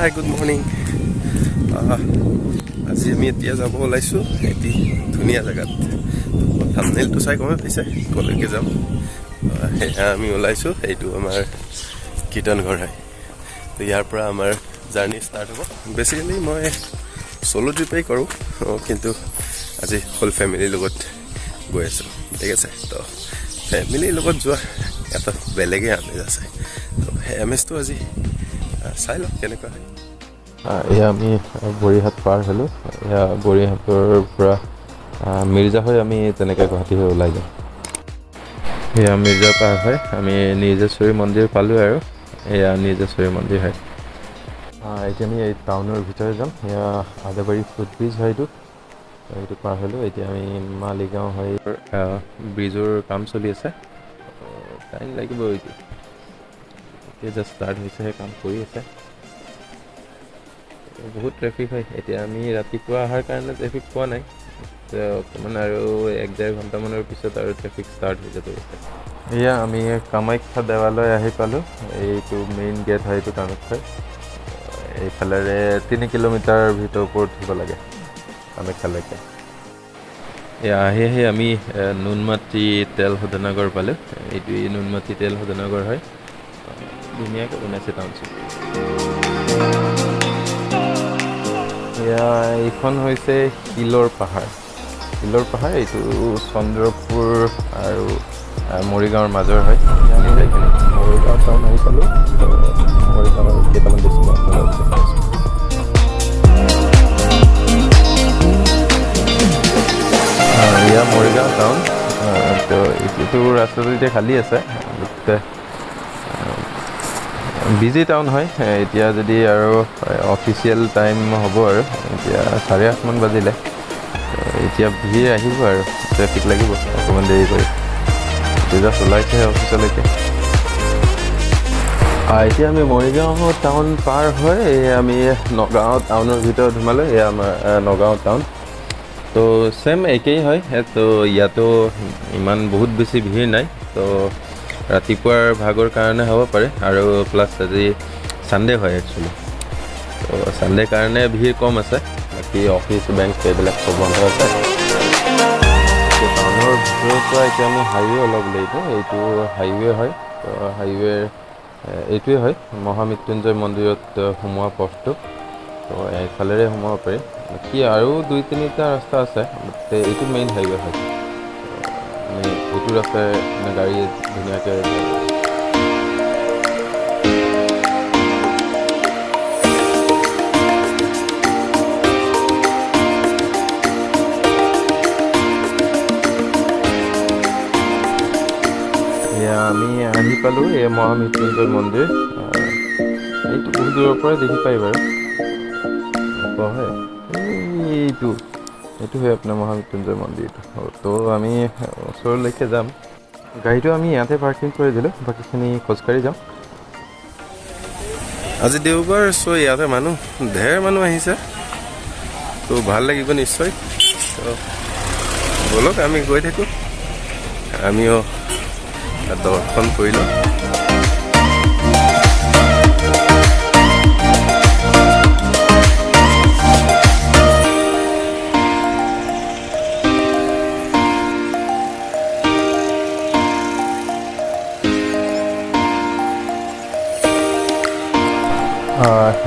Hi good morning. আজি আমি এতিয়া যাব ওলাইছোঁ এটি ধুনীয়া জেগাত। থাম্বনেইলটো চাই গমে পাইছে ক'লৈকে যাম। সেয়া আমি ওলাইছোঁ, এইটো আমাৰ কীৰ্তনঘৰ হয়। তো ইয়াৰ পৰা আমাৰ জাৰ্ণি ষ্টাৰ্ট হ'ব। বেচিকেলি মই চ'ল' ট্ৰিপেই কৰোঁ, কিন্তু আজি হোল ফেমিলিৰ লগত গৈ আছোঁ। ঠিক আছে, তো ফেমিলিৰ লগত যোৱা এটা বেলেগেই আমেজ আছে। তো সেই আমেজটো আজি চাই লওক কেনেকুৱা হয়। এয়া আমি বৰিহাট পাৰ হ'লোঁ। এয়া বৰিহাটৰ পৰা মিৰ্জা হৈ আমি তেনেকৈ গুৱাহাটী হৈ ওলাই যাওঁ। এয়া মিৰ্জা পাৰ হয় আমি নিৰ্জেশ্বৰী মন্দিৰ পালোঁ আৰু এয়া নিৰ্জেশ্বৰী মন্দিৰ হয়। এতিয়া আমি এই টাউনৰ ভিতৰত যাম। এয়া আদাবাৰী ফুটব্ৰিজ হয় এইটো পাৰ হ'লোঁ। এতিয়া আমি মালিগাঁও হৈ ব্ৰিজৰ কাম চলি আছে, টাইম লাগিব। এতিয়া জাষ্ট ষ্টাৰ্ট হৈছেহে, কাম কৰি আছে। বহুত ট্ৰেফিক হয়। এতিয়া আমি ৰাতিপুৱা অহাৰ কাৰণে ট্ৰেফিক পোৱা নাই, অকণমান আৰু 1-1.5 ঘণ্টামানৰ পিছত আৰু ট্ৰেফিক ষ্টাৰ্ট হৈ যাব। এয়া আমি কামাখ্যা দেৱালয় আহি পালোঁ। এইটো মেইন গেট হয়, এইটো কামাখ্যাৰ। এইফালেৰে 3 কিলোমিটাৰ ওপৰত উঠিব লাগে কামাখ্যালৈকে। এয়া আহি আমি নুনমাটি তেল শোধনাগাৰ পালোঁ। এইটোৱেই নুনমাটি তেল শোধনাগাৰ হয়। ধুনীয়াকৈ বনাইছে টাউনশ্বিপ। এয়া এইখন হৈছে শিলৰ পাহাৰ। এইটো চন্দ্ৰপুৰ আৰু মৰিগাঁৱৰ মাজৰ হয়। আমি মৰিগাঁও টাউন আহি পালোঁ। মৰিগাঁৱৰ কেইটামান ডেষ্টিনেশ্যন আছে। এয়া মৰিগাঁও টাউন। তো এইটো ৰাস্তাটো এতিয়া খালী আছে। বিজি টাউন হয়। এতিয়া যদি আৰু অফিচিয়েল টাইম হ'ব আৰু এতিয়া 8:30মান বাজিলে। এতিয়া ভিৰ আহিব আৰু ট্ৰেফিক লাগিব অকণমান দেৰি কৰি। এতিয়া জাষ্ট ওলাইছেহে অফিচলৈকে। এতিয়া আমি মৰিগাঁও টাউন পাৰ হৈ আমি নগাঁও টাউনৰ ভিতৰত সোমালোঁ। এয়া আমাৰ নগাঁও টাউন। তো ছেম একেই হয়। তো ইয়াতো ইমান বহুত বেছি ভিৰ নাই। তো ৰাতিপুৱাৰ ভাগৰ কাৰণে হ'ব পাৰে, আৰু প্লাছ আজি ছানডে হয় একচুৱেলি। তো ছানডে কাৰণে ভিৰ কম আছে। বাকী অফিচ বেংক এইবিলাক চব বন্ধ আছে। টাউনৰ ভিতৰৰ পৰা এতিয়া আমি হাইৱে অলপ লাগিব। এইটো হাইৱে হয়। তো হাইৱেৰ এইটোৱে হয় মহামৃত্যুঞ্জয় মন্দিৰত সোমোৱা পথটো। তো এইফালেৰে সোমাব পাৰি। বাকী আৰু 2-3টা ৰাস্তা আছে, এইটো মেইন হাইৱে হয়। এইটো ৰাস্তাৰে গাড়ী ধুনীয়াকৈ আমি আহি পালোঁ। এই মহামৃত্যুঞ্জয় মন্দিৰ। এইটো বহুত দূৰৰ পৰাই দেখি পায় বাৰু। হয়, এইটো হয় আপোনাৰ মহামৃত্যুঞ্জয় মন্দিৰটো। তো আমি ওচৰলৈকে যাম। গাড়ীটো আমি ইয়াতে পাৰ্কিং কৰি দিলোঁ, বাকীখিনি খোজকাঢ়ি যাম। আজি দেওবাৰ, ইয়াতে ঢেৰ মানুহ আহিছে। তো ভাল লাগিব নিশ্চয়। তো ব'লক আমি গৈ থাকোঁ, আমিও দৰ্শন কৰি লওঁ।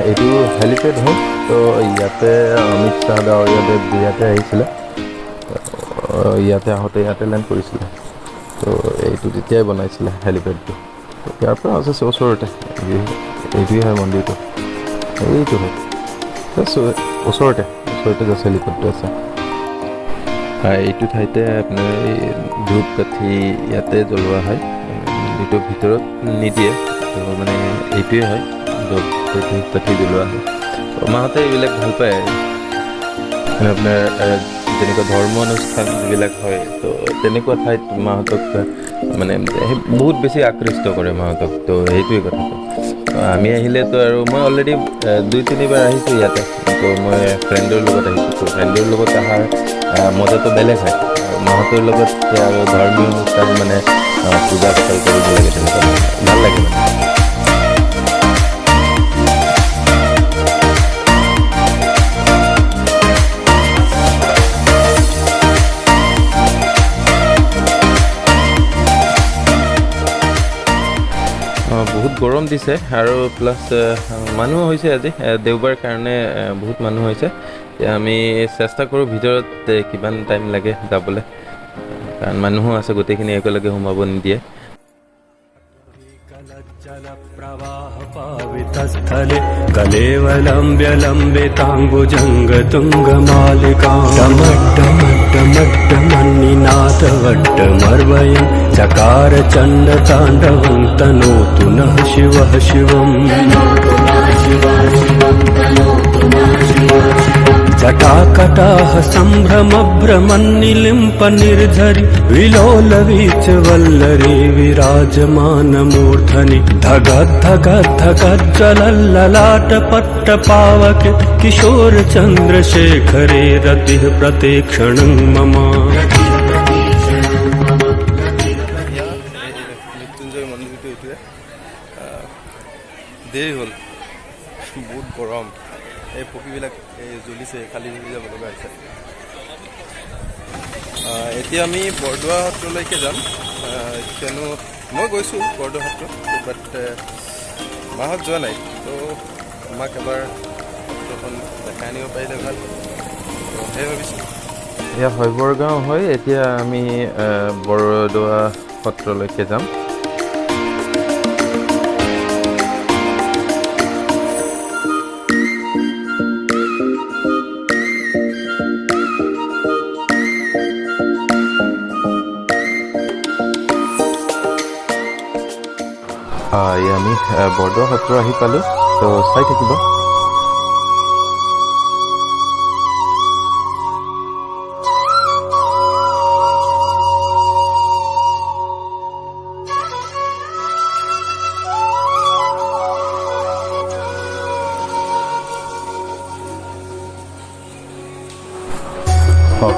এইটো হেলিপেড হয়। তো ইয়াতে অমিত শ্বাহ ডাঙৰীয়াদেৱ ইয়াতে আহিছিলে। ইয়াতে আহোঁতে ইয়াতে লেণ্ড কৰিছিলে। তো এইটো তেতিয়াই বনাইছিলে হেলিপেডটো। তো ইয়াৰ পৰা আছে ওচৰতে। এইটোৱে হয় মন্দিৰটো। এইটো হয় ওচৰতে জাষ্ট হেলিপেডটো আছে। এইটো ঠাইতে আপোনাৰ এই ধূপ কাঠি ইয়াতে জ্বলোৱা হয়। মন্দিৰটোৰ ভিতৰত নিদিয়ে। তো মানে এইটোৱে হয় ধূপ কাঠি জ্বলোৱা হয়। মাহঁতে এইবিলাক ভাল পায় আৰু মানে আপোনাৰ যেনেকুৱা ধৰ্ম অনুষ্ঠান যিবিলাক হয়, তো তেনেকুৱা ঠাইত মাহঁতক মানে বহুত বেছি আকৃষ্ট কৰে মাহঁতক। তো সেইটোৱে কথাটো। আমি আহিলেতো আৰু মই অলৰেডি 2-3বাৰ আহিছোঁ ইয়াতে। তো মই ফ্ৰেণ্ডৰ লগত আহিছোঁ। তো ফ্ৰেণ্ডৰ লগত অহাৰ মজাটো বেলেগ হয়। মাহঁতৰ লগত আৰু ধৰ্মীয় অনুষ্ঠান মানে পূজা পাতল কৰিব লাগে, তেনেকুৱা ভাল লাগে মানে। গৰম দিছে আৰু প্লাছ মানুহ হৈছে আজি দেওবাৰ কাৰণে বহুত মানুহ হৈছে। আমি চেষ্টা কৰোঁ ভিতৰত কিমান টাইম লাগে যাবলৈ, কাৰণ মানুহো আছে, গোটেইখিনি একেলগে সোমাব নিদিয়ে। पावितस्थले कलेवलम्ब्यलम्बिताम्बुजङ्गतुङ्गमालिकां डमड्डमड्डमड्डमन्निनाथवड्डमर्वयं चकार चण्डताण्डवं तनोतु नः शिवः शिवम् जटाकटाह सम्भ्रमभ्रमन्निलिम्प निर्झरि विलोलवीचवल्लरी विराजमानमूर्धनि धगद्धगद्धगज्ज्वलल्ललाटपट्टपावके किशोरचन्द्रशेखरे रतिः प्रतीक्षणं मम। মৃত্যুঞ্জয় মন্দিৰটো এইটোৱে। দেৰি হ'ল, বহুত গৰম, এই পকীবিলাক জ্বলিছে, খালী হৈ যাব লগা হৈছে। এতিয়া আমি বৰদোৱা সত্ৰলৈকে যাম, কিয়নো মই গৈছোঁ বৰদোৱা সত্ৰ, বাট মাহত যোৱা নাই, তো আমাক এবাৰ সত্ৰখন দেখাই আনিব পাৰিলে ভাল, সেই ভাবিছোঁ। এয়া শৈবৰগাঁও হয়, এতিয়া আমি বৰদোৱা সত্ৰলৈকে যাম। আমি বৰদোৱা সত্ৰ আহি পালোঁ, তো চাই থাকিব।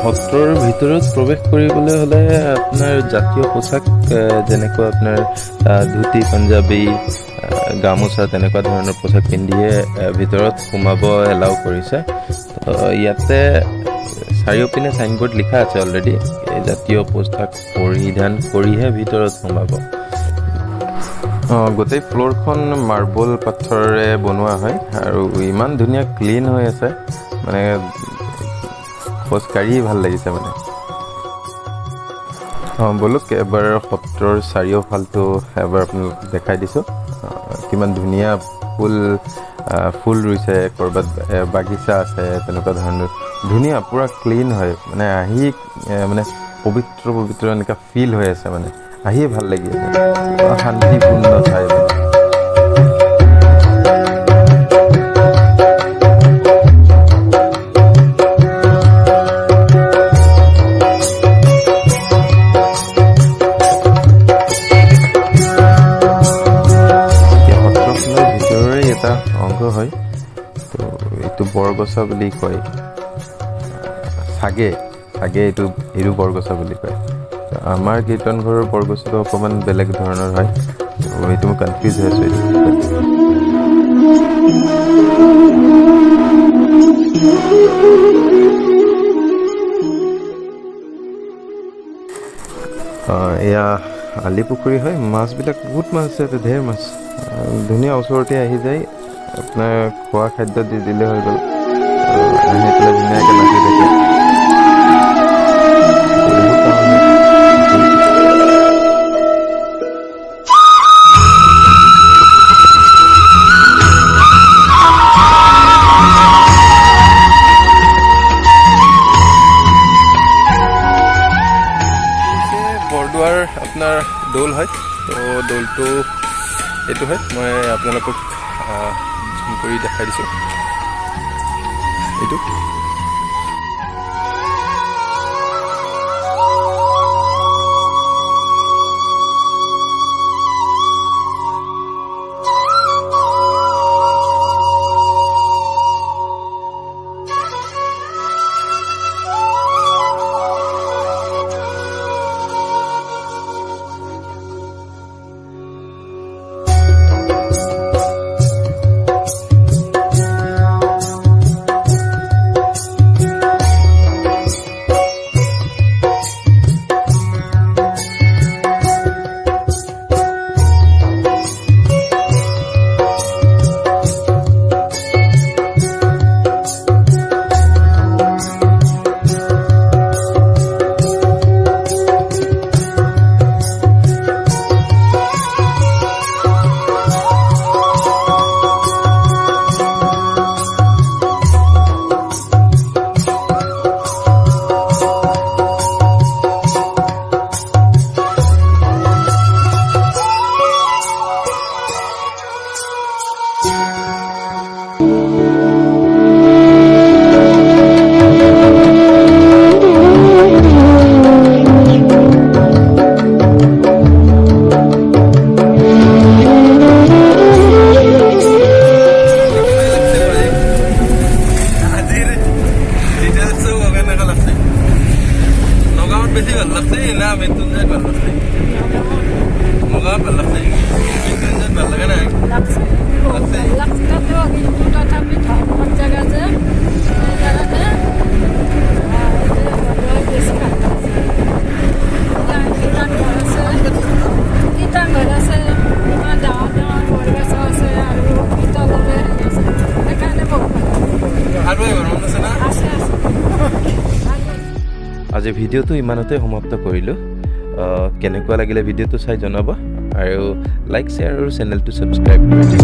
সত্ৰৰ ভিতৰত প্ৰৱেশ কৰিবলৈ হ'লে আপোনাৰ জাতীয় পোচাক যেনেকুৱা আপোনাৰ ধুতি, পাঞ্জাবী, গামোচা তেনেকুৱা ধৰণৰ পোচাক পিন্ধিয়ে ভিতৰত সোমাব এলাউ কৰিছে। ইয়াতে চাৰিওপিনে চাইনবোৰ্ড লিখা আছে অলৰেডি, জাতীয় পোচাক পৰিধান কৰিহে ভিতৰত সোমাব। গোটেই ফ্ল'ৰখন মাৰ্বল পাথৰেৰে বনোৱা হয় আৰু ইমান ধুনীয়া ক্লিন হৈ আছে, মানে খোজকাঢ়ি ভাল লাগিছে মানে। ব'লক এবাৰ সত্ৰৰ চাৰিওফালটো এবাৰ আপোনালোকক দেখাই দিছোঁ। কিমান ধুনীয়া ফুল ৰুইছে, ক'ৰবাত বাগিচা আছে, তেনেকুৱা ধৰণৰ ধুনীয়া পূৰা ক্লিন হয়, মানে আহি মানে পবিত্ৰ পবিত্ৰ এনেকুৱা ফিল হৈ আছে, মানে আহিয়ে ভাল লাগি আছে, শান্তিপূৰ্ণ ঠাই মানে। হয়, তো এইটো বৰগছা বুলি কয়, চাগে এইটো বৰগছা বুলি কয়। আমাৰ কীৰ্তন ঘৰৰ বৰগছটো অকণমান বেলেগ ধৰণৰ হয়, এইটো মই কনফিউজ হৈ আছোঁ। এয়া আলি পুখুৰী হয়, মাছবিলাক বহুত মাছ আছে, ঢেৰ মাছ, ধুনীয়া ওচৰতে আহি যায়, আপোনাৰ খোৱা খাদ্য দি দিলে হৈ গ'ল, আহি পেলাই ধুনীয়াকৈ নাচি থাকে। বৰদোৱাৰ আপোনাৰ দৌল হয়, তো দৌলটো এইটো হয়, মই আপোনালোকক জুম কৰি দেখাই দিছোঁ এইটো। বেছি ভাল লাগছে না মৃত্যুঞ্জয় ভাল লাগছে নগাঁৱত ভাল লাগছে মৃত্যুঞ্জয়ত ভাল লাগে নাই আৰু এবাৰ মন আছে না আজি ভিডিঅ'টো ইমানতে সমাপ্ত কৰিলোঁ কেনেকুৱা লাগিলে ভিডিঅ'টো চাই জনাব আৰু লাইক শ্বেয়াৰ আৰু চেনেলটো ছাবস্ক্ৰাইব কৰি দিব